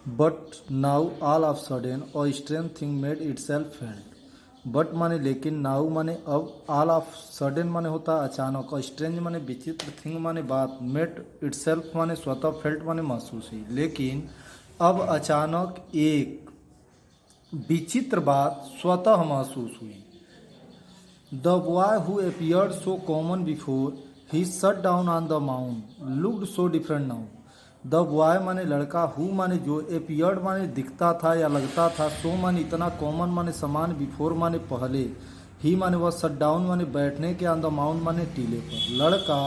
But now all of sudden और strength thing made itself felt. But माने लेकिन, now माने अब, ऑल ऑफ सडन माने होता अचानक, और स्ट्रेंज माने विचित्र, थिंग माने बात, मेड इट सेल्फ माने स्वतः, फेल्ट माने महसूस हुई। लेकिन अब अचानक एक विचित्र बात स्वतः महसूस हुई। The boy who appeared so common before he sat down on the mound looked so different now। The boy माने लड़का, हु माने जो, appeared माने दिखता था या लगता था, सो माने इतना, कॉमन माने समान, बिफोर माने पहले, ही माने वह, सट डाउन माने बैठने के, ऑन द माउंट माने टीले पर। लड़का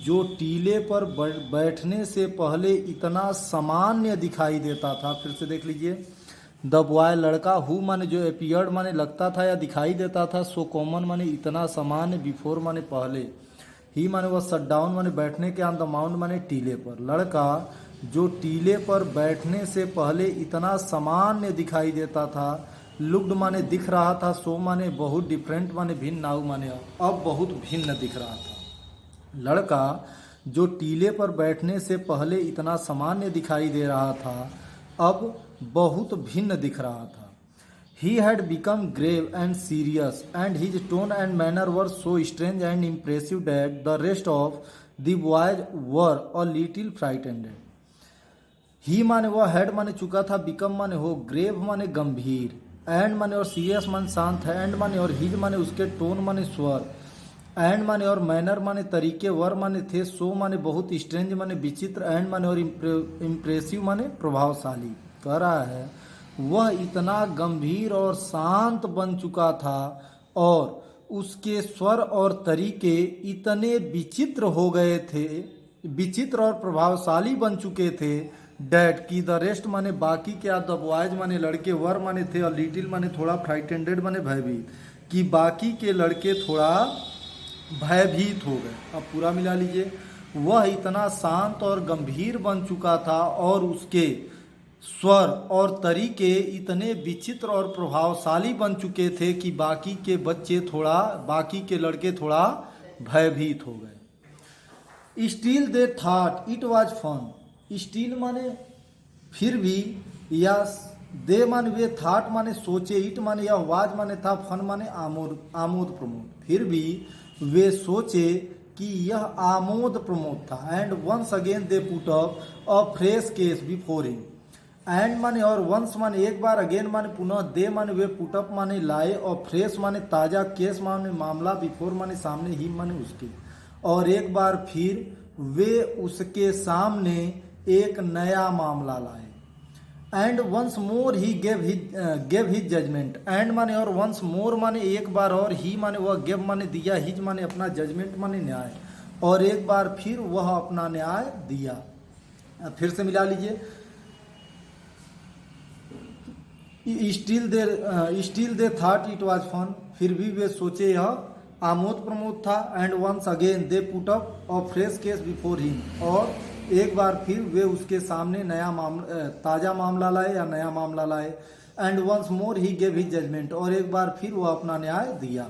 जो टीले पर बैठने से पहले इतना सामान्य दिखाई देता था। फिर से देख लीजिए। द बॉय लड़का, हु माने जो, अपीयर्ड माने लगता था या दिखाई देता था, सो कॉमन माने इतना सामान्य, बिफोर माने पहले, ही माने वह, सट डाउन माने बैठने के, ऑन द माउंट माने टीले पर। लड़का जो टीले पर बैठने से पहले इतना सामान्य दिखाई देता था, लुक्ड माने दिख रहा था, सो माने बहुत, डिफरेंट माने भिन्न, नाउ माने अब बहुत भिन्न दिख रहा था। लड़का जो टीले पर बैठने से पहले इतना सामान्य दिखाई दे रहा था, अब बहुत भिन्न दिख रहा था। He had become grave and serious, and his tone and manner were so strange and impressive that the rest of the boys were a little frightened। ही माने वह, हैड माने चुका था, बिकम माने हो, ग्रेव माने गंभीर, एंड माने और सीरियस माने शांत है, एंड माने और, हिज माने उसके, टोन माने स्वर, एंड माने और, मैनर माने तरीके, वर माने थे, सो माने बहुत, स्ट्रेंज माने विचित्र, एंड माने और, इम्प्रेसिव माने प्रभावशाली। कह रहा है वह इतना गंभीर और शांत बन चुका था और उसके स्वर और तरीके इतने विचित्र हो गए थे, विचित्र और प्रभावशाली बन चुके थे, डैट की, द रेस्ट माने बाकी के, द बॉयज माने लड़के, वर माने थे, और लिटिल माने थोड़ा, फ्राइटेंडेड माने भयभीत, कि बाकी के लड़के थोड़ा भयभीत हो गए। अब पूरा मिला लीजिए। वह इतना शांत और गंभीर बन चुका था और उसके स्वर और तरीके इतने विचित्र और प्रभावशाली बन चुके थे कि बाकी के बच्चे थोड़ा, बाकी के लड़के थोड़ा भयभीत हो गए। Still they thought it was fun. Still माने फिर भी, या दे माने वे, थॉट माने सोचे, इट माने यह, वाज माने था, फन माने आमोद, आमोद प्रमोद। फिर भी वे सोचे कि यह आमोद प्रमोद था। And once again they put up a fresh case before him. And माने और, वंस माने एक बार, अगेन माने पुनः, दे माने वे, पुटअप माने लाए, और फ्रेश माने ताजा, केस माने मामला, बिफोर माने सामने, ही माने उसके, और एक बार फिर वे उसके सामने एक नया मामला लाए। And once more he gave his judgment. And माने और, वंस मोर माने एक बार और, ही माने वह, गेव माने दिया, हिज माने अपना, जजमेंट माने न्याय, और एक बार फिर वह अपना न्याय दिया। फिर से मिला लीजिए। Still they thought it was fun. फिर भी वे सोचे यह आमोद प्रमोद था। And once again they put up a fresh case before him. और एक बार फिर वे उसके सामने नया मामला, ताज़ा मामला लाए या नया मामला लाए। And once more he gave his judgment. और एक बार फिर वह अपना न्याय दिया।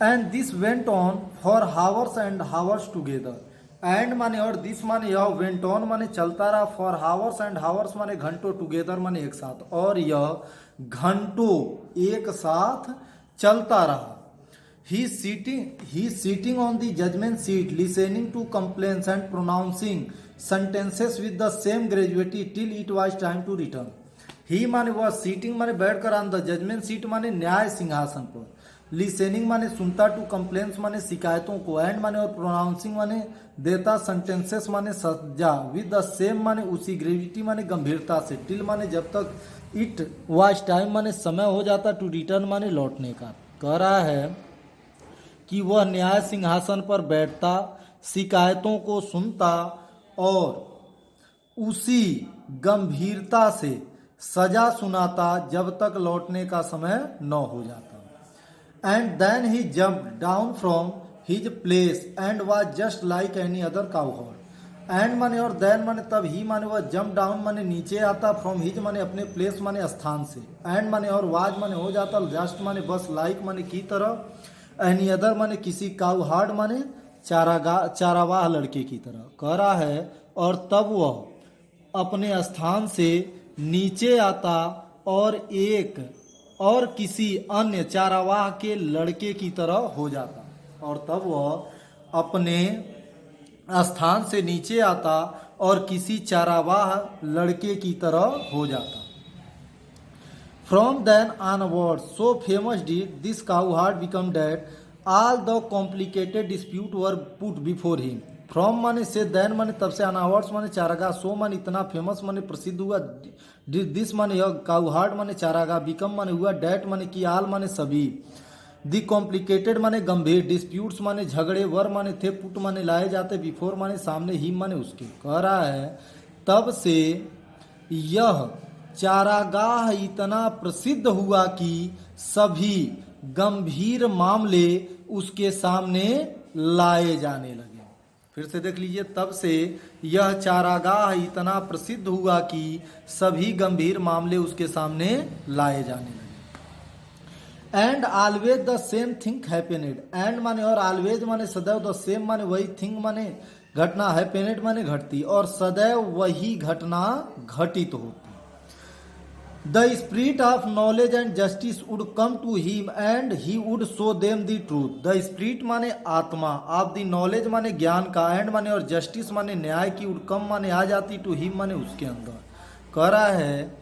And this went on for hours and hours together. And माने और, दिस माने यह, वेंट ऑन माने चलता रहा, फॉर हावर्स एंड हावर्स माने घंटों, टुगेदर माने एक साथ, और यह घंटों एक साथ चलता रहा। He sitting on the judgment seat, listening to complaints and pronouncing sentences with the same gravity till it was time to return. He माने वह, सीटिंग माने बैठकर, ऑन द जजमेंट सीट माने न्याय सिंहासन पर, लिसनिंग माने सुनता, टू कंप्लेंट्स माने शिकायतों को, एंड माने और, प्रोनाउंसिंग माने देता, सेंटेंसेस माने सजा, विद द सेम माने उसी, ग्रेविटी माने गंभीरता से, टिल माने जब तक, इट वाज टाइम माने समय हो जाता, टू रिटर्न माने लौटने का। कह रहा है कि वह न्याय सिंहासन पर बैठता, शिकायतों को सुनता और उसी गंभीरता से सजा सुनाता जब तक लौटने का समय न हो जाता। And then he jumped down from his place and was just like any other cowherd. And माने और, देन माने तब, ही माने वह, जंप डाउन माने नीचे आता, फ्रॉम हिज माने अपने, प्लेस माने स्थान से, एंड माने और, वाज माने हो जाता, जस्ट माने बस, लाइक माने की तरह, एनी अदर माने किसी, काउहर्ड माने चारावाह लड़के की तरह। कह रहा है और तब वह अपने स्थान से नीचे आता और एक और किसी अन्य चारावाह के लड़के की तरह हो जाता, और तब वह अपने स्थान से नीचे आता और किसी चारावाह लड़के की तरह हो जाता। From then onwards, so famous did this cowherd become that all the complicated dispute were put before him. From माने से, then माने तब से, onwards माने चारागाह, so माने इतना फेमस माने प्रसिद्ध हुआ, दिस माने यह, काउहार्ड माने चारागाह, बिकम माने हुआ, डेट माने कि, आल माने सभी, दी कॉम्प्लिकेटेड माने गंभीर, डिस्प्यूट्स माने झगड़े, वर माने थे, पुट माने लाए जाते, बिफोर माने सामने, ही माने उसके। कह रहा है तब से यह चारागाह इतना प्रसिद्ध हुआ कि सभी गंभीर मामले उसके सामने लाए जाने लगे। फिर से देख लीजिए, तब से यह चारागाह इतना प्रसिद्ध हुआ कि सभी गंभीर मामले उसके सामने लाए जाने लगे। And always the same thing happened, and माने और, ऑलवेज माने सदैव, द सेम माने वही, थिंग माने घटना, हैपेनेड माने घटती, और सदैव वही घटना घटित होती। The spirit of knowledge and justice would come to him and he would show them the truth. The spirit माने आत्मा, of the knowledge माने ज्ञान का, and माने और justice माने न्याय की, would come माने आ जाती, to him माने उसके अंदर। कह रहा है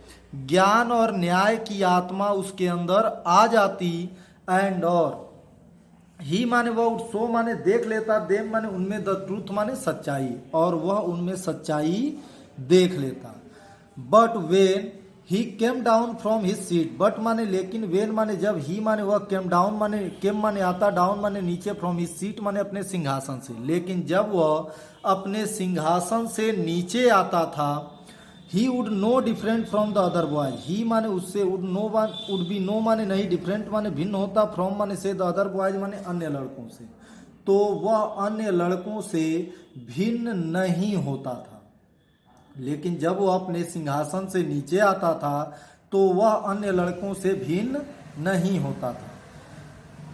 ज्ञान और न्याय की आत्मा उसके अंदर आ जाती, एंड और ही माने वह, सो माने देख लेता, देम माने उनमें, द ट्रूथ माने सच्चाई, और वह उनमें सच्चाई देख लेता। But when he came down from his seat, but माने लेकिन, वेन माने जब, ही माने वह, केम डाउन माने, केम माने आता, डाउन माने नीचे, फ्रॉम हिज सीट माने अपने सिंहासन से, लेकिन जब वह अपने सिंहासन से नीचे आता था, he would no different from the other boy, he माने उससे, वुड बी नो माने नहीं, डिफरेंट माने भिन्न होता, फ्रॉम माने से, द अदर बॉयज माने अन्य लड़कों से, तो वह अन्य लड़कों से भिन्न नहीं होता था। लेकिन जब वह अपने सिंहासन से नीचे आता था तो वह अन्य लड़कों से भिन्न नहीं होता था।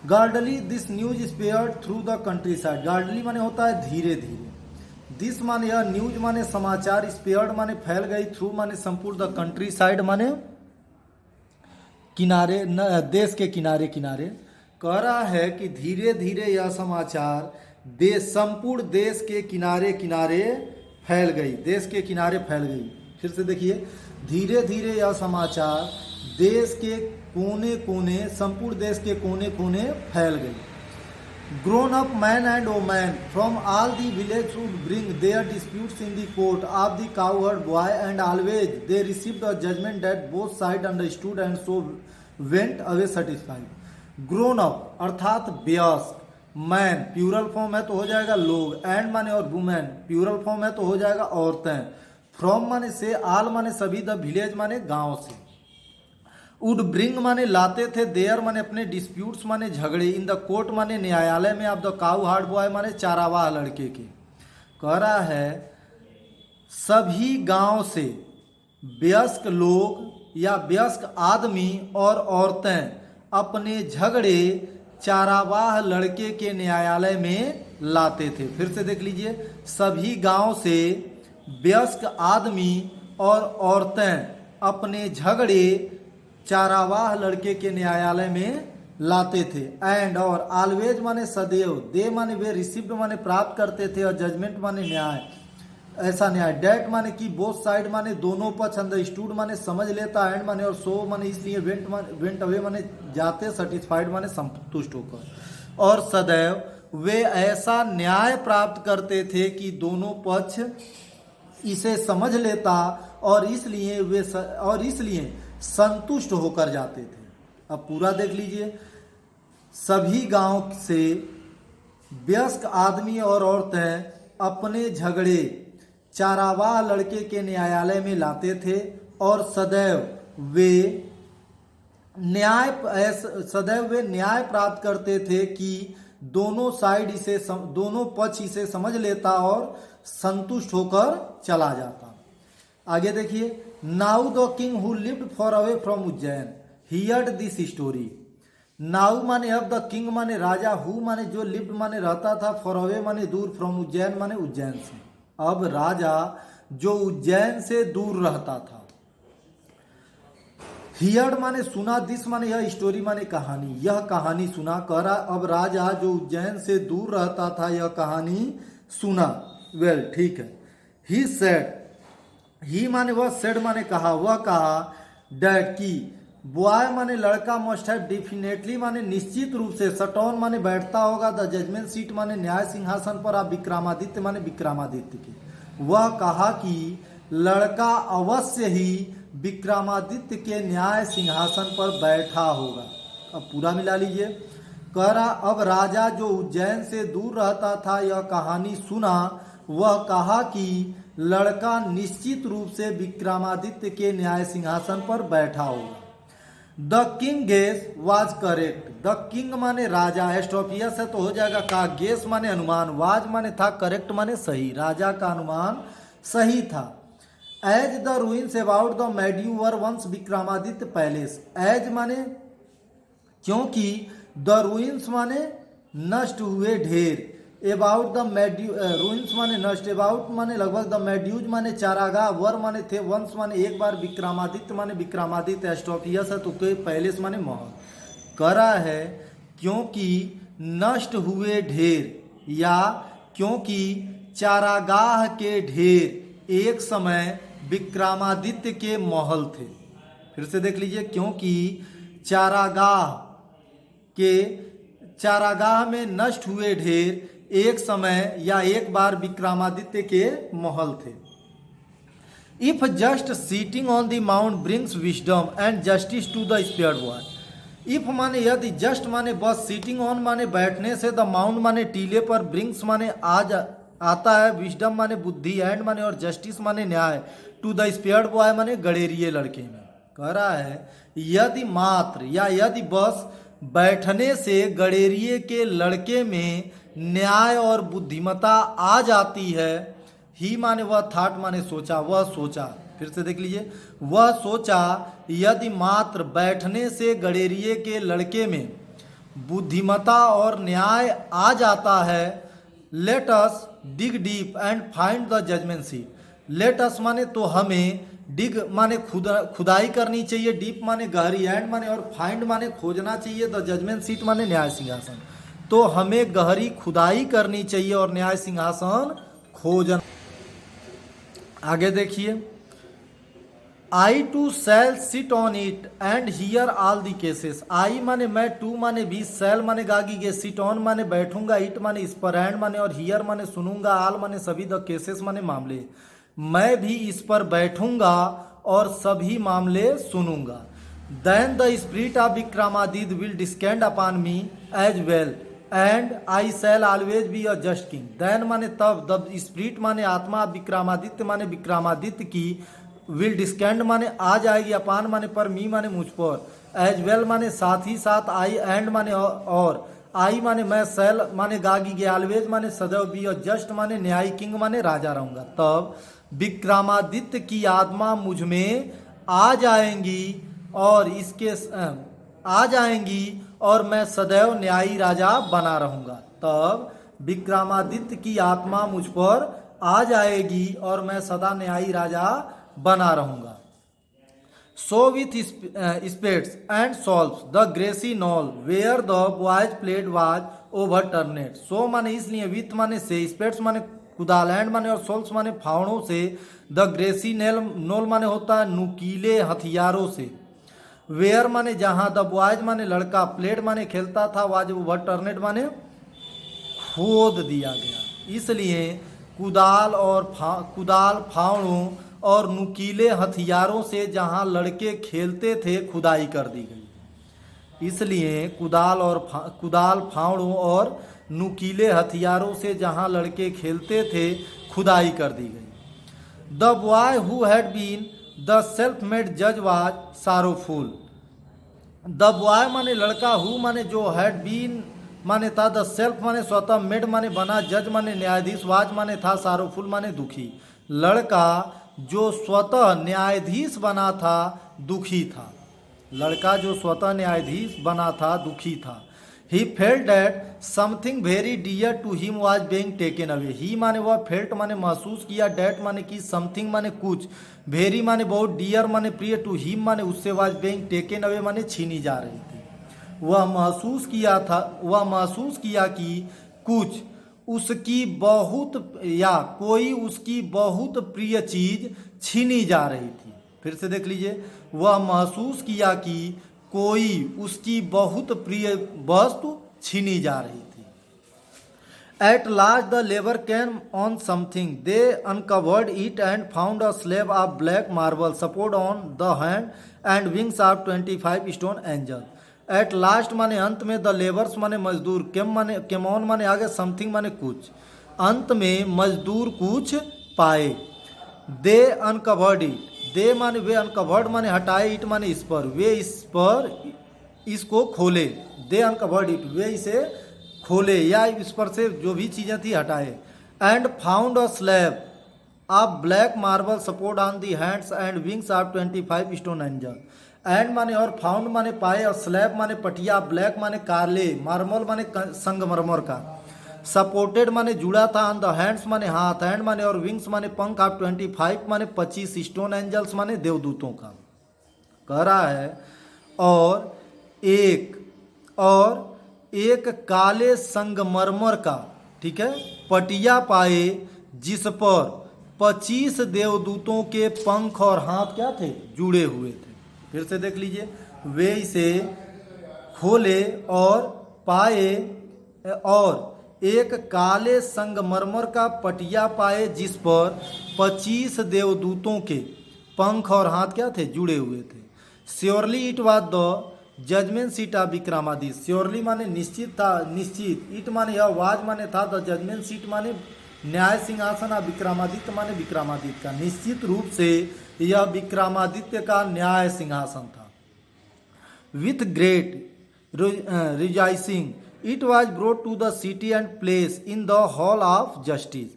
Gradually this news spread through the countryside, gradually माने होता है धीरे धीरे, दिस माने यह, न्यूज माने समाचार, स्प्रेड माने फैल गई, थ्रू माने संपूर्ण, द कंट्री साइड माने किनारे, देश के किनारे किनारे। कह रहा है कि धीरे धीरे यह समाचार संपूर्ण देश के किनारे किनारे फैल गई, देश के किनारे फैल गई। फिर से देखिए, धीरे धीरे यह समाचार देश के कोने कोने, संपूर्ण देश के कोने कोने फैल गई। Grown up man and women from all the village would bring their disputes in the court of the cowherd boy, and always they received a judgment that both side understood and so went away satisfied. Grown up अर्थात वयस्क, man plural form है तो हो जाएगा लोग, and माने और, women plural form है तो हो जाएगा औरतें, फ्रॉम माने से, आल माने सभी, द विलेज माने गांव से, वुड ब्रिंग माने लाते थे, देयर माने अपने, डिस्प्यूट्स माने झगड़े, इन द कोर्ट माने न्यायालय में, of the cow hard boy माने चारावाह लड़के के। कह रहा है सभी गांव से वयस्क लोग या वयस्क आदमी और औरतें अपने झगड़े चारावाह लड़के के न्यायालय में लाते थे। फिर से देख लीजिए, सभी गांव से वयस्क आदमी और औरतें अपने झगड़े चारावाह लड़के के न्यायालय में लाते थे, एंड और, ऑलवेज माने सदैव, दे माने वे, रिसीव्ड माने प्राप्त करते थे, और जजमेंट माने न्याय, ऐसा न्याय, डेट माने कि, बोथ साइड माने दोनों पक्ष, अंडरस्टूड माने समझ लेता, एंड माने और, सो माने इसलिए, वेंट अवे माने जाते, सेटिस्फाइड माने संतुष्ट होकर, और सदैव वे ऐसा न्याय प्राप्त करते थे कि दोनों पक्ष इसे समझ लेता, और इसलिए संतुष्ट होकर जाते थे। अब पूरा देख लीजिए, सभी गांव से वयस्क आदमी और औरतें अपने झगड़े चारावाह लड़के के न्यायालय में लाते थे, और सदैव वे न्याय प्राप्त करते थे कि दोनों पक्ष इसे समझ लेता और संतुष्ट होकर चला जाता। आगे देखिए, now the king who lived for away from Ujjain heard this story. Now माने अब, द किंग माने राजा, हु माने जो, लिव्ड माने रहता था, फॉर अवे माने दूर, फ्रॉम उज्जैन माने उज्जैन से। अब राजा जो उज्जैन से दूर रहता था। हियर्ड माने सुना, दिस माने यह, स्टोरी माने कहानी, यह कहानी सुना। कह रहा अब राजा जो उज्जैन से दूर रहता था यह कहानी सुना। वेल ठीक है। ही सेड, ही माने वह, सेड माने कहा, वह कहा, डैट की, बॉय माने लड़का, मस्ट हैव डेफिनेटली माने निश्चित रूप से, सटॉन माने बैठता होगा, द जजमेंट सीट माने न्याय सिंहासन पर, आप विक्रमादित्य माने विक्रमादित्य के। वह कहा कि लड़का अवश्य ही विक्रमादित्य के न्याय सिंहासन पर बैठा होगा। अब पूरा मिला लीजिए। कह रहा अब राजा जो उज्जैन से दूर रहता था यह कहानी सुना, वह कहा कि लड़का निश्चित रूप से विक्रमादित्य के न्याय सिंहासन पर बैठा होगा। The king guess was correct, the king माने राजा, एस्ट्रोपियस है तो हो जाएगा का, गेस माने अनुमान, वाज माने था, करेक्ट माने सही, राजा का अनुमान सही था। As the ruins about the meadow were once Vikramaditya palace, as माने क्योंकि, द रूइंस माने नष्ट हुए ढेर, अबाउट द मेड्यू, रूइंस माने नष्ट, अबाउट माने लगभग, द मेड्यूज माने चारागाह, वर माने थे, वंस माने एक बार, विक्रमादित्य माने विक्रमादित्य, एस्ट्रोपियस है तो पैलेस माने महल। कह रहा है क्योंकि नष्ट हुए ढेर या क्योंकि चारागाह के ढेर एक समय विक्रमादित्य के महल थे। फिर से देख लीजिए, क्योंकि चारागाह में नष्ट हुए ढेर एक समय या एक बार विक्रमादित्य के महल थे। If just sitting on the mount brings wisdom and justice to the spared boy, if माने यदि, जस्ट माने बस, सीटिंग ऑन माने बैठने से, द माउंट माने टीले पर, ब्रिंग्स माने आता है, विजडम माने बुद्धि, एंड माने और जस्टिस माने न्याय, टू द स्पेयर्ड बॉय माने गड़ेरिए लड़के में। कह रहा है यदि मात्र या यदि बस बैठने से गड़ेरिए के लड़के में न्याय और बुद्धिमता आ जाती है, ही माने वह, थाट माने सोचा, वह सोचा। फिर से देख लीजिए, वह सोचा यदि मात्र बैठने से गड़ेरिए के लड़के में बुद्धिमता और न्याय आ जाता है, let us dig deep and find the judgment seat, let us माने तो हमें, डिग माने खुदाई करनी चाहिए, डीप माने गहरी, एंड माने और, फाइंड माने खोजना चाहिए, द जजमेंट सीट माने न्याय सिंहासन, तो हमें गहरी खुदाई करनी चाहिए और न्याय सिंहासन खोजना। आगे देखिए, I too shall sit on it and hear all the cases, I माने मैं, टू माने भी, शैल माने गागी गे, सिट ऑन माने बैठूंगा, इट माने इस पर, एंड माने और, हियर माने सुनूंगा, ऑल माने सभी, द केसेस माने मामले, मैं भी इस पर बैठूंगा और सभी मामले सुनूंगा। Then the spirit of Vikramaditya will descend upon me as well and I shall always be a just king, then माने तब, द स्पिरिट माने आत्मा, विक्रमादित्य माने विक्रमादित्य की, विल डिस्केंड माने आ जाएगी, अपान माने पर, मी माने मुझ पर, एज वेल माने साथ ही साथ, आई एंड माने और, आई माने मैं, शैल माने गागी गे, ऑलवेज माने सदैव, बी और जस्ट माने न्यायी, किंग माने राजा रहूंगा। तब विक्रमादित्य की आत्मा मुझ में आ जाएंगी और आ जाएंगी और मैं सदैव न्यायी राजा बना रहूंगा। तब विक्रमादित्य की आत्मा मुझ पर आ जाएगी और मैं सदा न्यायी राजा बना रहूंगा। So with spades and shovels the grassy knoll where the boys played was overturned, so माने इसलिए, विथ माने से, स्पेड्स माने कुदाल, एंड माने और, सोल्स माने फावड़ों से, द ग्रेसी नोल माने होता है नुकीले हथियारों से, वेयर माने जहां, द बॉयज माने लड़का, प्लेड माने खेलता था, वाज ओवर टर्नेट माने खोद दिया गया, इसलिए कुदाल फावड़ों और नुकीले हथियारों से जहां लड़के खेलते थे खुदाई कर दी गई, इसलिए कुदाल फावड़ों और नुकीले हथियारों से जहां लड़के खेलते थे खुदाई कर दी गई। The boy who had been the self made जज वाज सारोफुल, द बॉय माने लड़का, हु माने जो, हैड बीन माने था, द सेल्फ माने स्वतः, मेड माने बना, जज माने न्यायाधीश, वाज माने था, सारोफुल माने दुखी, लड़का जो स्वतः न्यायाधीश बना था दुखी था, लड़का जो स्वतः न्यायाधीश बना था दुखी था। He felt that something very dear to him was being taken away. He माने वह फेल्ट माने महसूस किया, डेट माने कि, समथिंग माने कुछ, वेरी माने बहुत, डियर माने प्रिय, टू हिम माने उससे, वाज बीइंग टेकन अवे माने छीनी जा रही थी। वह महसूस किया था, वह महसूस किया कि कुछ उसकी बहुत या कोई उसकी बहुत प्रिय चीज छीनी जा रही थी। फिर से देख लीजिए, वह महसूस किया कि कोई उसकी बहुत प्रिय वस्तु छीनी जा रही थी। At last the labor came on something. They uncovered it and found a slab of black marble support on the hand and wings of 25 stone angels. At last माने अंत में, द लेबर्स माने मजदूर, केम ऑन माने आगे, something माने कुछ, अंत में मजदूर कुछ पाए। दे अनकवर्ड इट, दे माने वे, अनकवर्ड माने हटाए, इट माने इस पर, वे इस पर इसको खोले। दे अनकवर्ड इट, वे इसे खोले या इस पर से जो भी चीज़ें थी हटाए। And found a slab of black marble support on the hands and wings of 25 stone angel. And माने और, फाउंड माने पाए, और स्लैब माने पटिया, ब्लैक माने काले, मार्बल माने संगमरमर का, सपोर्टेड माने जुड़ा था, ऑन द हैंड्स माने हाथ, हैंड माने और, विंग्स माने पंख, ऑफ 25 माने 25, स्टोन एंजल्स माने देवदूतों का। कह रहा है और एक काले संगमरमर का, ठीक है, पटिया पाए, जिस पर 25 देवदूतों के पंख और हाथ क्या थे, जुड़े हुए थे। फिर से देख लीजिए, वे इसे खोले और पाए, और एक काले संगमरमर का पटिया पाए, जिस पर 25 देवदूतों के पंख और हाथ क्या थे, जुड़े हुए थे। Surely it was the judgment seat of Vikramaditya. Surely माने निश्चित था, निश्चित, इट माने यह, वाज माने था, द जजमेंट सीट माने न्याय सिंहासन, ऑफ विक्रमादित्य माने विक्रमादित्य का, निश्चित रूप से यह विक्रमादित्य का न्याय सिंहासन था। With great rejoicing it was brought to the city and place in the hall of justice.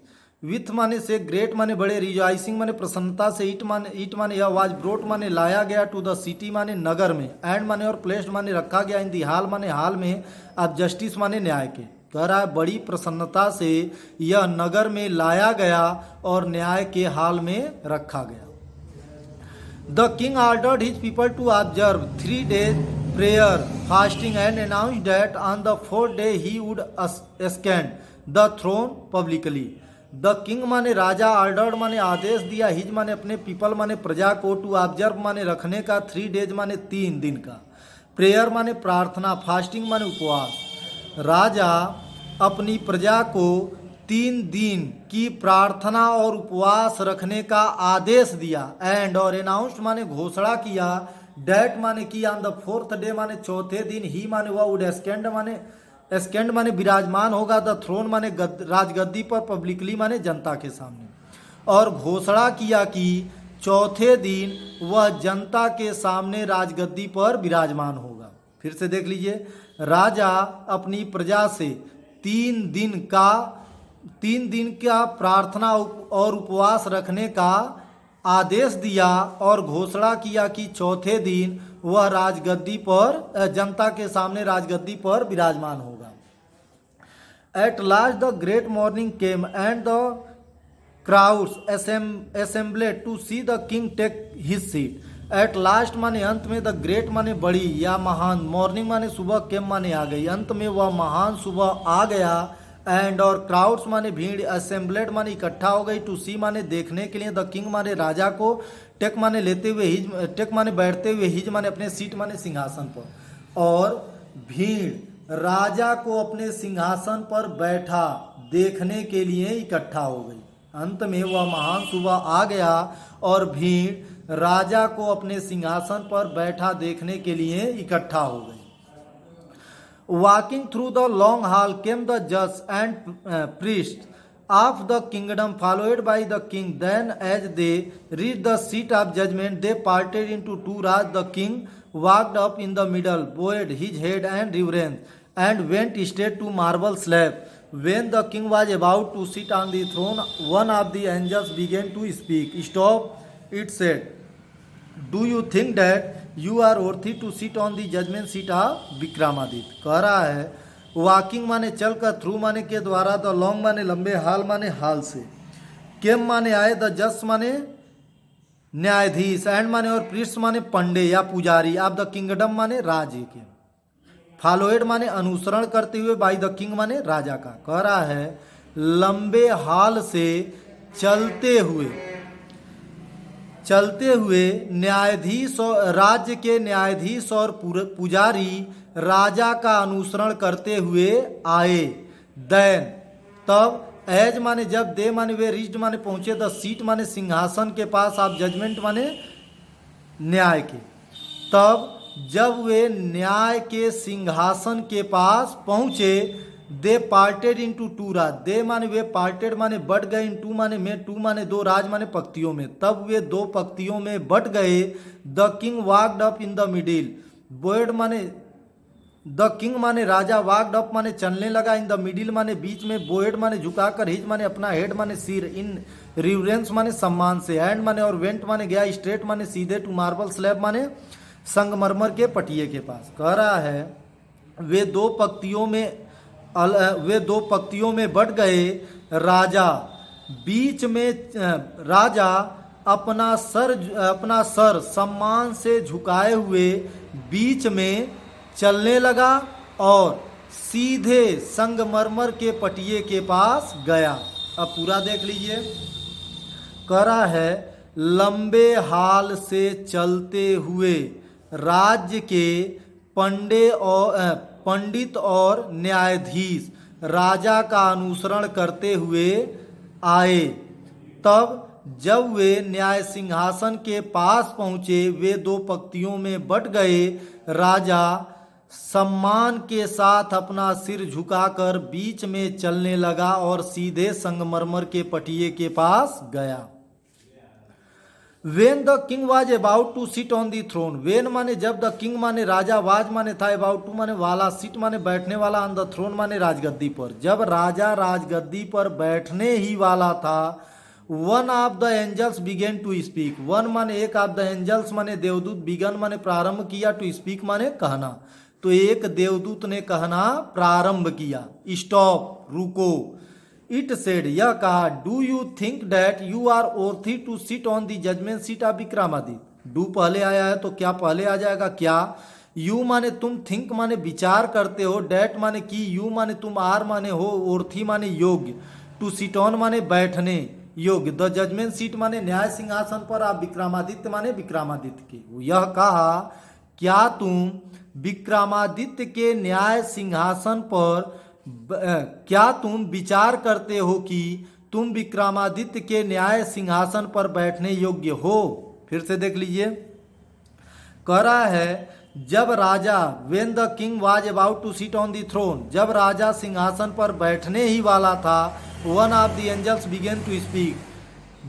With माने से, ग्रेट माने बड़े, रिजाइसिंग माने प्रसन्नता से, इट माने यह, वाज ब्रोट माने लाया गया, टू द सिटी माने नगर में, एंड माने और, प्लेस्ड माने रखा गया, इन दी हाल माने हाल में, अब जस्टिस माने न्याय के। कह रहा है बड़ी प्रसन्नता से यह नगर में लाया गया और न्याय के हाल में रखा गया। The king ordered his people to observe 3 days prayer fasting and announced that on the 4th day he would ascend the throne publicly. The king माने राजा, ऑर्डर्ड माने आदेश दिया, हिज माने अपने, पीपल माने प्रजा को, टू ऑब्जर्व माने रखने का, 3 days माने 3 दिन का, प्रेयर माने प्रार्थना, फास्टिंग माने उपवास। राजा अपनी प्रजा को 3 दिन की प्रार्थना और उपवास रखने का आदेश दिया। एंड और, अनाउंस्ड माने घोषणा किया, डेट माने की, ऑन द 4th day माने चौथे दिन, ही माने वह, वुड एस्केंड माने विराजमान होगा, द थ्रोन माने राजगद्दी पर, पब्लिकली माने जनता के सामने, और घोषणा किया कि चौथे दिन वह जनता के सामने राजगद्दी पर विराजमान होगा। फिर से देख लीजिए, राजा अपनी प्रजा से 3 दिन का प्रार्थना और उपवास रखने का आदेश दिया और घोषणा किया कि चौथे दिन वह राजगद्दी पर, जनता के सामने राजगद्दी पर विराजमान होगा। At last the great morning came and the crowds assembled to see the king take his seat. At last माने अंत में, द ग्रेट माने बड़ी या महान, मॉर्निंग माने सुबह, केम माने आ गई, अंत में वह महान सुबह आ गया, एंड और, क्राउड्स माने भीड़, असेंबलेड माने इकट्ठा हो गई, टू सी माने देखने के लिए, द किंग माने राजा को, टेक माने लेते हुए, हिज टेक माने बैठते हुए, हिज माने अपने, सीट माने सिंहासन पर, और भीड़ राजा को अपने सिंहासन पर बैठा देखने के लिए इकट्ठा हो गई। अंत में वह महान सुबह आ गया और भीड़ राजा को अपने सिंहासन पर बैठा देखने के लिए इकट्ठा हो गई। Walking through the long hall came the judges and priests of the kingdom, followed by the king. Then, as they reached the seat of judgment, they parted into 2 rows. The king walked up in the middle, bowed his head and reverence, and went straight to marble slab. When the king was about to sit on the throne, one of the angels began to speak. Stop, it said. Do you think that you are worthy to sit on the judgment seat of Vikramaditya? कह रहा है walking माने चलकर, through माने के द्वारा, the long माने लंबे, हाल माने हाल से, केम माने आए, द जज माने न्यायाधीश, एंड माने और, प्रीस्ट माने पंडे या पुजारी, ऑफ द किंगडम माने राज्य के, फॉलोएड माने अनुसरण करते हुए, बाई द किंग माने राजा का। कह रहा है लंबे हाल से चलते हुए न्यायाधीश और राज्य के न्यायाधीश और पुजारी राजा का अनुसरण करते हुए आए। देन तब, एज माने जब, दे माने वे, रीच्ड माने पहुंचे, द सीट माने सिंहासन के पास, आप जजमेंट माने न्याय के, तब जब वे न्याय के सिंहासन के पास पहुंचे, दे पार्टेड इनटू टू राज, दे माने वे, पार्टेड माने बट गए, इन टू माने में, टू माने दो, राज माने पंक्तियों में, तब वे दो पंक्तियों में बट गए। The king walked up in the middle, board माने द किंग माने राजा, वॉक्ड अप माने चलने लगा, इन द मिडिल माने बीच में, बोहेड माने झुकाकर, हिज माने अपना, हेड माने सिर, इन रिवरेंस माने सम्मान से, एंड माने और, वेंट माने गया, स्ट्रेट माने सीधे, टू मार्बल स्लैब माने संगमरमर के पटिए के पास। कह रहा है वे दो पंक्तियों में बट गए। राजा बीच में, राजा अपना सर सम्मान से झुकाए हुए बीच में चलने लगा और सीधे संगमरमर के पटिए के पास गया। अब पूरा देख लीजिए। कह रहा है लंबे हाल से चलते हुए राज्य के पंडित और न्यायाधीश राजा का अनुसरण करते हुए आए। तब जब वे न्याय सिंहासन के पास पहुंचे, वे दो पंक्तियों में बट गए। राजा सम्मान के साथ अपना सिर झुकाकर बीच में चलने लगा और सीधे संगमरमर के पटिए के पास गया। When the king was about to sit on the throne, when माने जब, द किंग माने राजा, वाज माने था, about to माने वाला, सिट माने बैठने वाला, ऑन द थ्रोन माने राजगद्दी पर, जब राजा राजगद्दी पर बैठने ही वाला था। One of the angels began to speak, one माने एक, ऑफ द एंजल्स माने देवदूत, बिगन माने प्रारंभ किया, टू स्पीक माने कहना, तो एक देवदूत ने कहना प्रारंभ किया। स्टॉप, रुको। इट सेड, यह कहा, do you think that you are worthy to sit on the judgment seat of Vikramaditya, do पहले आया है तो क्या पहले आ जाएगा क्या। यू माने तुम, थिंक माने विचार करते हो, डैट माने की, यू माने तुम, आर माने हो, वर्थी माने योग्य, टू सिट ऑन माने बैठने योग्य, द जजमेंट सीट माने न्याय सिंहासन पर, आप विक्रमादित्य माने विक्रमादित्य के। यह कहा, क्या तुम विक्रमादित्य के न्याय सिंहासन पर, क्या तुम विचार करते हो कि तुम विक्रमादित्य के न्याय सिंहासन पर बैठने योग्य हो। फिर से देख लीजिए। कह रहा है जब राजा, when the king was about to sit on the throne, जब राजा सिंहासन पर बैठने ही वाला था। One of the angels began to speak,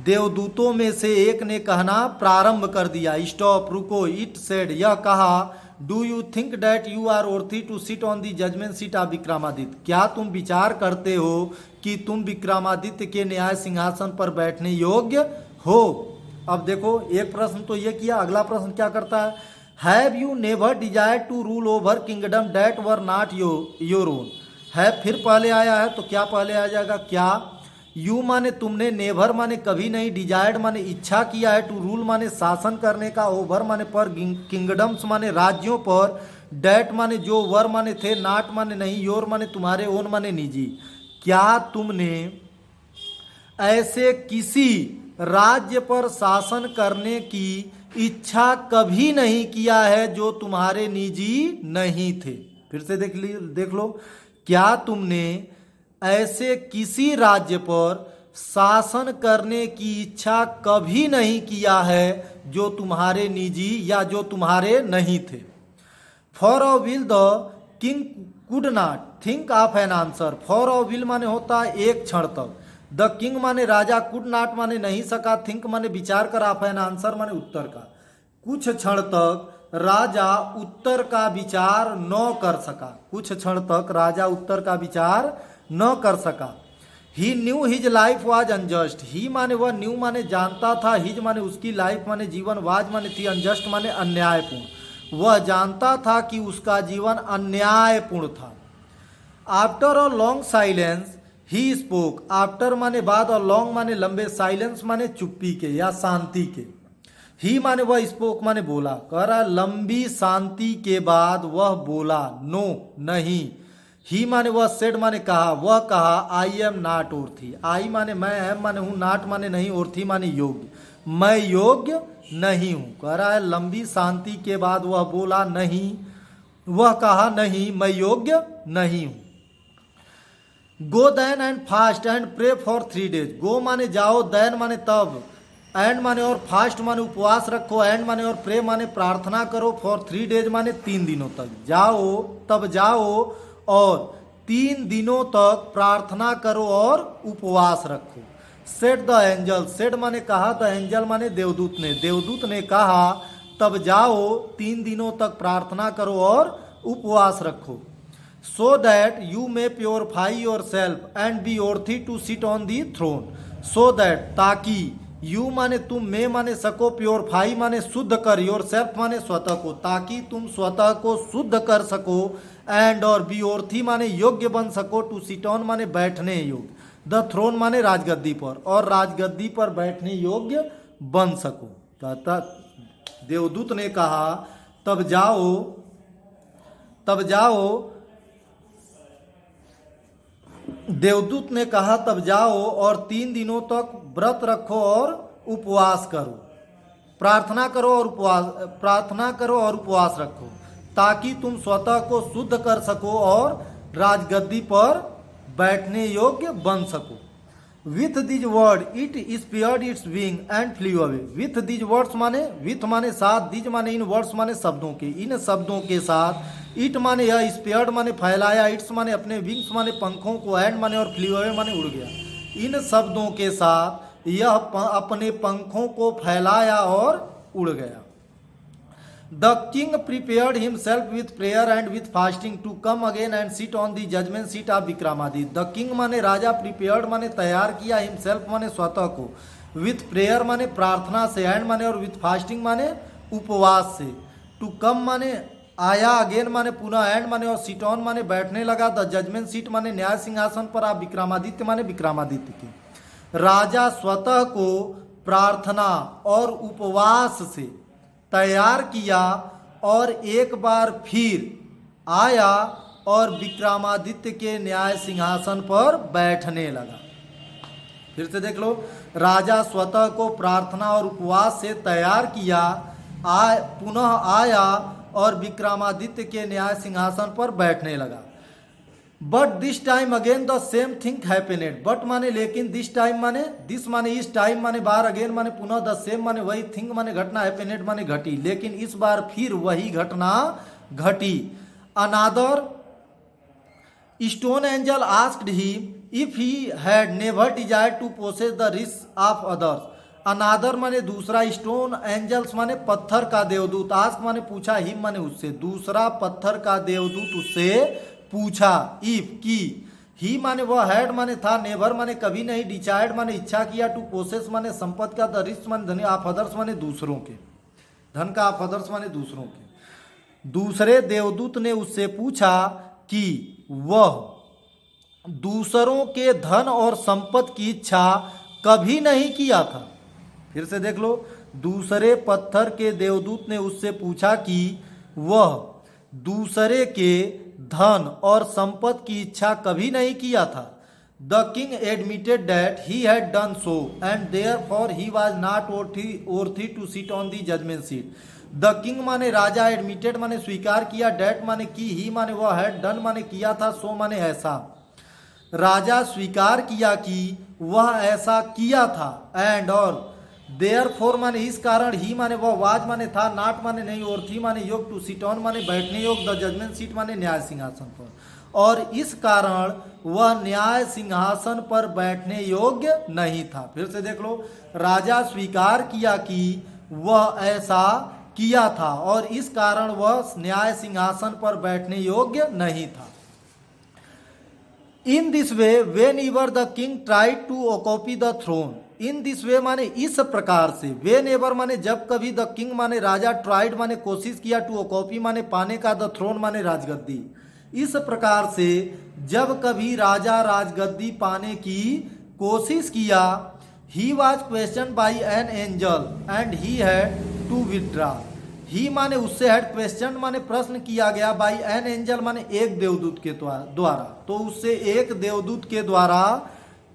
देवदूतों में से एक ने कहना प्रारंभ कर दिया। स्टॉप, रुको। इट सेड, यह कहा, do you think that you are worthy to sit on the judgment seat of Vikramaditya, क्या तुम विचार करते हो कि तुम विक्रमादित्य के न्याय सिंहासन पर बैठने योग्य हो। अब देखो, एक प्रश्न तो ये किया, अगला प्रश्न क्या करता है, have you never Dzire to rule over kingdom that were not your own, है फिर पहले आया है तो क्या पहले आ जाएगा क्या। यू माने तुमने, नेवर माने कभी नहीं, डिजायर्ड माने इच्छा किया है, टू रूल माने शासन करने का, ओवर माने पर, किंगडम्स माने राज्यों पर, डैट माने जो, वर माने थे, नॉट माने नहीं, योर माने तुम्हारे, ओन माने निजी। क्या तुमने ऐसे किसी राज्य पर शासन करने की इच्छा कभी नहीं किया है जो तुम्हारे निजी नहीं थे। फिर से देख लो, क्या तुमने ऐसे किसी राज्य पर शासन करने की इच्छा कभी नहीं किया है जो तुम्हारे निजी या जो तुम्हारे नहीं थे। For a will the king could not think of an answer, for a will माने होता है एक क्षण तक, द किंग माने राजा, कुड नॉट माने नहीं सका, थिंक माने विचार कर, ऑफ एन आंसर माने उत्तर का, कुछ क्षण तक राजा उत्तर का विचार न कर सका, कुछ क्षण तक राजा उत्तर का विचार न कर सका। He knew his life was unjust, he माने वह, न्यू माने जानता था, हिज माने उसकी, लाइफ माने जीवन, वाज माने थी, अनजस्ट माने अन्यायपूर्ण, वह जानता था कि उसका जीवन अन्यायपूर्ण था। After a long silence he spoke, after माने बाद और लॉन्ग माने लंबे, साइलेंस माने चुप्पी के या शांति के। ही माने वह स्पोक माने बोला, कह रहा लंबी शांति के बाद वह बोला, नो नहीं। ही माने वह सेड माने कहा, वह कहा आई एम नॉट ऑर्थी, आई माने मैं, एम माने हूँ, नॉट माने नहीं, ऑर्थी माने योग्य, मैं योग्य नहीं हूँ। कह रहा है लंबी शांति के बाद वह बोला नहीं, वह कहा नहीं, मैं योग्य नहीं हूँ। Go then and fast and pray for 3 days, go माने जाओ, दैन माने तब, एंड माने और फास्ट माने उपवास रखो, एंड माने और प्रे माने प्रार्थना करो, फॉर 3 days माने 3 दिनों तक, जाओ तब जाओ और 3 दिनों तक प्रार्थना करो और उपवास रखो। सेड द एंजल, सेड माने कहा, द एंजल माने देवदूत ने कहा तब जाओ 3 दिनों तक प्रार्थना करो और उपवास रखो। So that you may purify yourself and be worthy to sit on the throne, so that ताकि, यू माने तुम, मे माने सको, प्योरीफाई माने शुद्ध कर, योर सेल्फ माने स्वतः को, ताकि तुम स्वतः को शुद्ध कर सको, एंड और बी वर्थी माने योग्य बन सको, टू सिट ऑन माने बैठने योग्य, द थ्रोन माने राजगद्दी पर, और राजगद्दी पर बैठने योग्य बन सको। कहता देवदूत ने कहा तब जाओ, देवदूत ने कहा तब जाओ और 3 दिनों तक व्रत रखो और उपवास करो, प्रार्थना करो और उपवास रखो, ताकि तुम स्वतः को शुद्ध कर सको और राजगद्दी पर बैठने योग्य बन सको। With these word it spread its wing and flew away, with these words माने, विथ माने साथ, दिज माने इन वर्ड्स माने शब्दों के, इन शब्दों के साथ, इट माने यह, स्पेयर्ड माने फैलाया, इट्स माने अपने, विंग्स माने पंखों को, एंड माने और फ्ल्यू अवे माने उड़ गया। इन शब्दों के साथ यह अपने पंखों को फैलाया और उड़ गया। The king prepared himself with prayer and with fasting to come again and sit on the judgment seat of Vikramaditya, the king माने राजा, प्रिपेयर्ड माने तैयार किया, हिमसेल्फ माने स्वतः को, विथ प्रेयर माने प्रार्थना से, एंड माने और विथ फास्टिंग माने उपवास से, टू कम माने आया, अगेन माने पुनः, एंड माने और सिट ऑन माने बैठने लगा, द जजमेंट सीट माने न्याय सिंहासन पर, आप विक्रमादित्य माने विक्रमादित्य के। राजा स्वतः को प्रार्थना और उपवास से तैयार किया और एक बार फिर आया और विक्रमादित्य के न्याय सिंहासन पर बैठने लगा। फिर से देख लो, राजा स्वतः को प्रार्थना और उपवास से तैयार किया, पुनः आया और विक्रमादित्य के न्याय सिंहासन पर बैठने लगा। But this time again the same thing happened, but माने लेकिन, दिस टाइम माने, दिस माने इस, टाइम माने बार, अगेन माने पुनः, द सेम माने वही, थिंग माने घटना, हैपेनेड माने घटी, लेकिन इस बार फिर वही घटना घटी। Another stone angel asked him if he had never Dzire to possess the riches of others, another माने दूसरा, स्टोन एंजल्स माने पत्थर का देवदूत, आस्क माने पूछा, हिम माने उससे, दूसरा पत्थर का देवदूत उससे पूछा, इफ की, ही माने वह, हैड माने था, नेवर माने कभी नहीं, डिसाइड माने इच्छा किया, टू पोसेस माने संपत्ति का, द रिस्क माने धन, ऑफ अदर्स माने दूसरों के, धन का, ऑफ अदर्स माने दूसरों के। दूसरे देवदूत ने उससे पूछा कि वह दूसरों के धन और संपत्ति की इच्छा कभी नहीं किया था। फिर से देख लो, दूसरे पत्थर के देवदूत ने उससे पूछा कि वह दूसरे के धन और संपत्ति की इच्छा कभी नहीं किया था। The king admitted that he had done so and therefore he was not worthy to sit on the judgment seat. The king माने राजा, एडमिटेड माने स्वीकार किया, डेट माने की, ही माने वह, हैड डन माने किया था, सो माने ऐसा। राजा स्वीकार किया कि वह ऐसा किया था, एंड और देयरफॉर माने इस कारण, ही माने वह, वाज माने था, नॉट माने नहीं, और थी माने योग, टू सिट ऑन माने बैठने योग, द जजमेंट सीट माने न्याय सिंहासन पर, और इस कारण वह न्याय सिंहासन पर बैठने योग्य नहीं था। फिर से देख लो, राजा स्वीकार किया कि वह ऐसा किया था और इस कारण वह न्याय सिंहासन पर बैठने योग्य नहीं था। In this way whenever the king tried to occupy the throne, in this way माने इस प्रकार से, वेन एवर माने जब कभी, द किंग माने राजा, ट्राइड माने कोशिश किया, टू ऑक्यूपी माने पाने का, द थ्रोन माने राजगद्दी, इस प्रकार से जब कभी राजा राजगद्दी पाने की कोशिश किया, he was question by an angel and he had to withdraw. He माने उससे हेड क्वेश्चन माने प्रश्न किया गया, बाई एन एंजल माने एक देवदूत के द्वारा, तो उससे एक देवदूत के द्वारा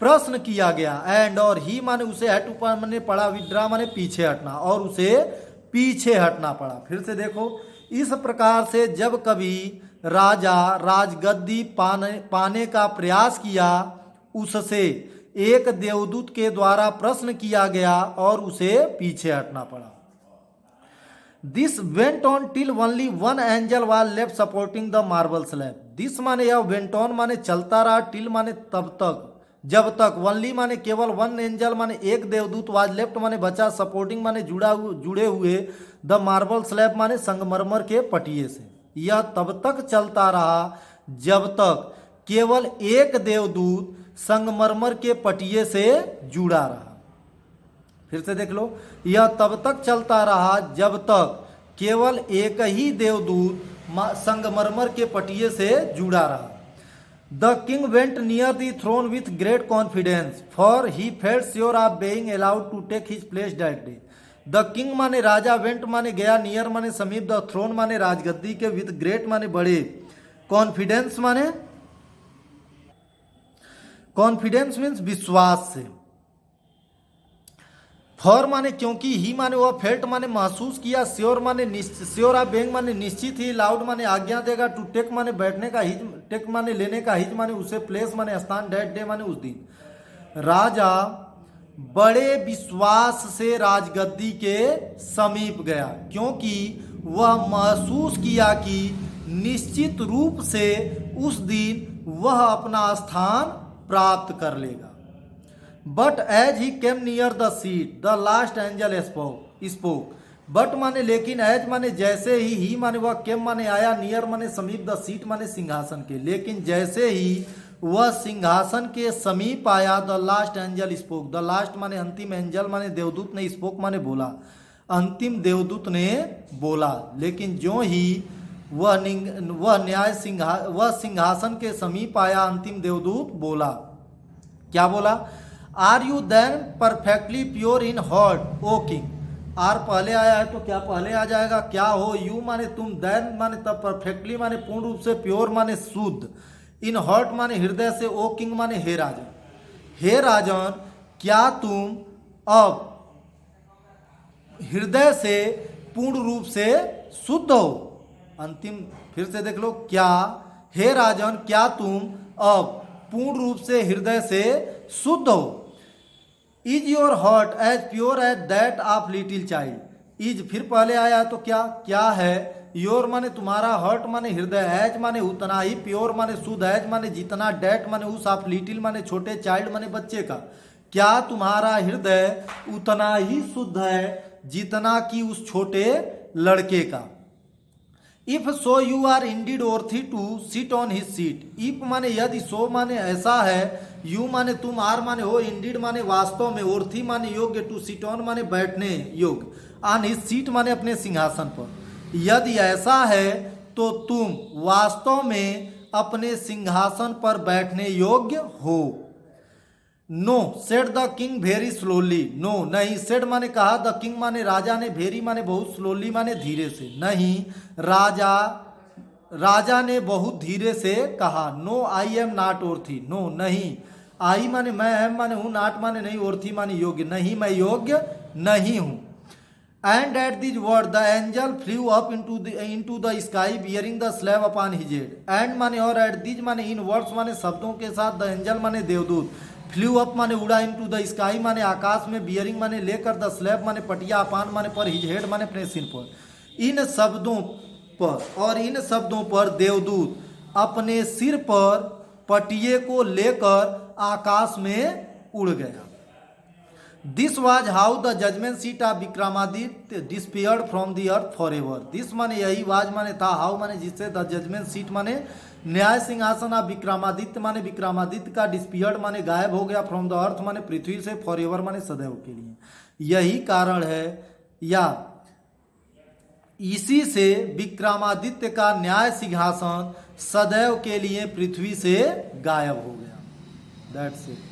प्रश्न किया गया, एंड और ही माने उसे हेड ऊपर माने पड़ा, विड्रा माने पीछे हटना, और उसे पीछे हटना पड़ा। फिर से देखो, इस प्रकार से जब कभी राजा राजगद्दी पाने का प्रयास किया, उससे एक देवदूत के द्वारा प्रश्न किया गया और उसे पीछे हटना पड़ा। This went on till only one angel was left supporting the marble slab. This माने यह वेंट ऑन माने चलता रहा, टिल माने तब तक, जब तक, ओनली माने केवल, वन एंजल माने एक देवदूत, वाज लेफ्ट माने बचा, सपोर्टिंग माने जुड़े हुए, द मार्बल स्लैब माने संगमरमर के पटिए से। यह तब तक चलता रहा जब तक केवल एक देवदूत संगमरमर के पटिए से जुड़ा रहा। फिर से देख लो, यह तब तक चलता रहा जब तक केवल एक ही देवदूत संगमरमर के पटिए से जुड़ा रहा। The king went near the throne with great confidence, for he felt sure of being allowed to take his place that day. The king माने राजा, वेंट माने गया, नियर माने समीप, द थ्रोन माने राजगद्दी के, विथ ग्रेट माने बड़े, कॉन्फिडेंस माने, कॉन्फिडेंस मीन्स विश्वास से, फॉर माने क्योंकि, ही माने वह, फेल्ट माने महसूस किया, श्योर माने श्योर ऑफ बीइंग माने निश्चित ही, लाउड माने आज्ञा देगा, टू टेक माने बैठने का, हिज टेक माने लेने का, हिज माने उसे, प्लेस माने स्थान, दैट डे माने उस दिन। राजा बड़े विश्वास से राजगद्दी के समीप गया, क्योंकि वह महसूस किया कि निश्चित रूप से उस दिन वह अपना स्थान प्राप्त कर लेगा। But as he came near the seat, the last angel spoke. But माने लेकिन, एज माने जैसे ही माने वह, केम माने आया, नियर माने समीप, द सीट माने सिंहासन के, लेकिन जैसे ही वह सिंहासन के समीप आया, the last angel spoke. The last माने अंतिम, एंजल माने देवदूत ने, स्पोक माने बोला, अंतिम देवदूत ने बोला। लेकिन जो ही वह सिंहासन के समीप आया, अंतिम देवदूत बोला, क्या बोला? Are you then perfectly pure in heart O king. Are पहले आया है तो क्या पहले आ जाएगा, क्या हो, यू माने तुम, देन माने तब, परफेक्टली माने पूर्ण रूप से, प्योर माने शुद्ध, इन हार्ट माने हृदय से, ओ किंग माने हे राजन। हे राजन, क्या तुम अब हृदय से पूर्ण रूप से शुद्ध हो। अंतिम फिर से देख लो, क्या, हे राजन, क्या तुम अब पूर्ण रूप से हृदय से शुद्ध हो। Is your heart as pure as that of little child. Is फिर पहले आया तो क्या, क्या है, योर माने तुम्हारा, हर्ट माने हृदय, एज माने उतना ही, प्योर माने शुद्ध, एज माने जितना, डेट माने उस, ऑफ लिटिल माने छोटे, चाइल्ड माने बच्चे का। क्या तुम्हारा हृदय उतना ही शुद्ध है जितना कि उस छोटे लड़के का। If so you are indeed worthy to sit on his seat. If माने यदि, सो माने ऐसा है, यू माने तुम, आर माने हो, इंडीड माने वास्तव में, वर्थी माने योग्य, टू सिट ऑन माने बैठने योग्य, ऑन हिज सीट माने अपने सिंहासन पर। यदि ऐसा है तो तुम वास्तव में अपने सिंहासन पर बैठने योग्य हो। No said the king very slowly. No नहीं, सेड माने कहा, द किंग माने राजा ने, वेरी माने बहुत, स्लोली माने धीरे से, नहीं, राजा ने बहुत धीरे से कहा। No I am not worthy. No नहीं, आई माने मैं, एम माने हूँ, नॉट माने नहीं, वर्थी माने योग्य, नहीं मैं योग्य नहीं हूँ। And at these words, the angel flew up into the sky, bearing the slab upon his head. And माने और, at these माने इन वर्ड्स माने शब्दों के साथ, the angel माने देवदूत, flew up माने उड़ा, into the sky माने आकाश में, bearing माने लेकर, the slab माने पटिया, upon माने पर, his head माने अपने सिर पर। इन शब्दों पर, और इन शब्दों पर देवदूत अपने सिर पर पटिये को लेकर आकाश में उड़ गया। This was how the judgment seat of Vikramaditya disappeared from the earth for ever. This माने यही, वाज माने था, हाउ माने जिससे, द जजमेंट सीट माने न्याय सिंहासन ऑफ विक्रमादित्य माने विक्रमादित्य का, डिस्पेयर्ड माने गायब हो गया, फ्रॉम द अर्थ माने पृथ्वी से, फॉर एवर माने सदैव के लिए। यही कारण है, या इसी से विक्रमादित्य का न्याय सिंहासन सदैव के लिए पृथ्वी से गायब हो गया। That's it.